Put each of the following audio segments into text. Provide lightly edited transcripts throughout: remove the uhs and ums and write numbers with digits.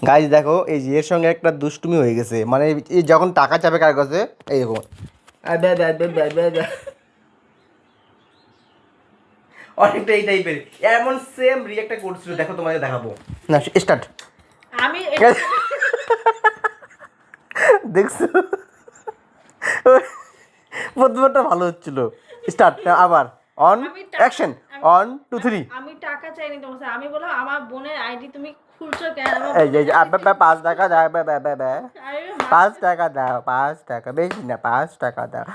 Guys দেখো এই যে এর সঙ্গে একটা দুষ্টুমি হয়ে গেছে, মানে এই যখন টাকা চাপে কার কাছে এই দেখো অনেকটা এই টাইপের এমন সেম রিয়েক্টটা করছিল। দেখো তোমাকে দেখাবো না, স্টার্ট। আমি দেখছো প্রথমটা ভালো হচ্ছিল। স্টার্ট আবার অন অ্যাকশন, 1 2 3। আমি টাকা চাইনি তোমার কাছে। আমি বললাম আমার বোনের আইডি তুমি খুলছো কেন? এই যে 5 টাকা দাও, 5 টাকা দাও, 5 টাকা, বেশি না, 5 টাকা দাও।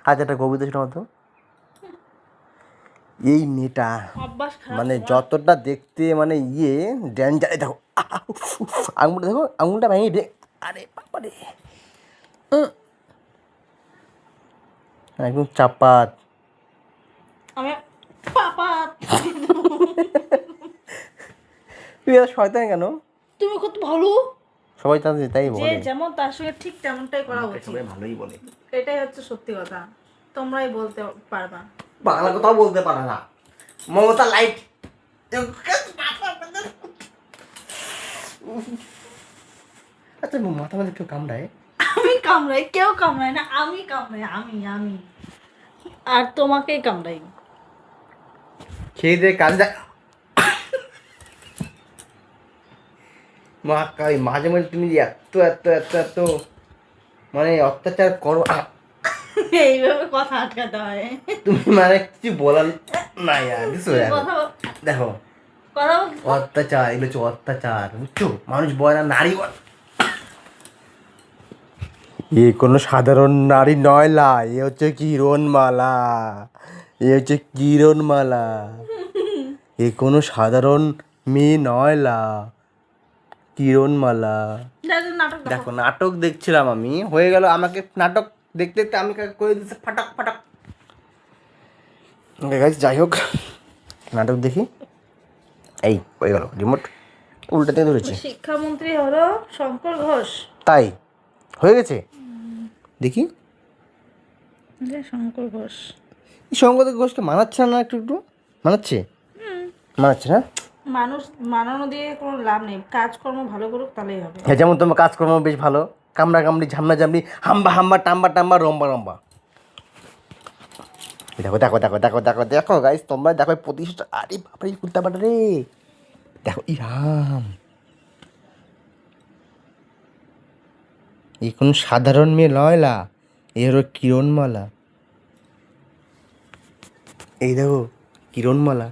আচ্ছা, একটা কবিতা শোনাও তো। এই মেয়েটা অভ্যাস খারাপ মানে তোমার। যতটা দেখতে মানে ডেঞ্জার। দেখো আঙুলটা দেখো, আঙুলটা ভেঙে দে। আরে বাবারে, একদম চাপাত। আমি পাপা তুই এত শয়তান কেন? তুমি কত ভালো। সবাই তাই যে বলে। যেমন তার সঙ্গে ঠিক তেমনটাই করা উচিত। সবাই ভালোই বলে, এটাই হচ্ছে সত্যি কথা। তোমরাই বলতে পারবা। বাংলা কথাও বলতে পারে না। মমতা লাইট। আচ্ছা, মাথা মাঝে কেউ কামড়ায়? আমি কামড়াই, কেউ কামড়ায় না, আমি কামড়াই। আমি আর তোমাকেই কামড়াই। খেয়ে দিয়ে কান যায়। মাঝে মাঝে তুমি যে এত এত এত এত মানে অত্যাচার করো, এইভাবে কথা আটকাতে হয়। তুমি মানে কিছু বলার না ইয়ার, বুঝছো? কথা দেখো কথা অত্যাচার, এগুলো হচ্ছে অত্যাচার, বুঝছো? মানুষ বলে না নারী বলে। এ কোনো সাধারণ নারী নয়লা, এ হচ্ছে কিরণমালা, এ হচ্ছে কিরণমালা। এ কোনো সাধারণ মেয়ে নয়লা, কিরণমালা। নাটক দেখো নাটক দেখছিলাম আমি, হয়ে গেল আমাকে নাটক দেখতে দেখতে আমি করে দিচ্ছে ফাটাক ফাটাক। গাইস যাই হোক, নাটক দেখি। এই হয়ে গেল, রিমোট উল্টাতে ধরেছি। শিক্ষামন্ত্রী হলো শঙ্কর ঘোষ। তাই হয়ে গেছে, দেখি। শঙ্কর ঘোষ এই সঙ্গত ঘোষকে মানাচ্ছে না একটু একটু? মানাচ্ছে, মানাচ্ছে না? মানুষ মানানো দিয়ে কোনো লাভ নেই, কাজকর্ম ভালো করুক তাহলেই হবে। হ্যাঁ, যেমন তোমার কাজকর্ম বেশ ভালো, কামড়া কামড়ি ঝামনা ঝামনি হাম্বা হাম্বা টাম্বা টাম্বা রম্বা রম্বা। দেখো দেখো দেখো দেখো দেখো দেখো গাইস, তোমরা দেখো প্রতিষ্ঠা। আরে বাপরে কুত্তা বাটা রে, দেখো ইরাম। এই কোন সাধারণ মেয়ে নয়লা, এ হলো কিরণমালা। এই দেখো কিরণমালা।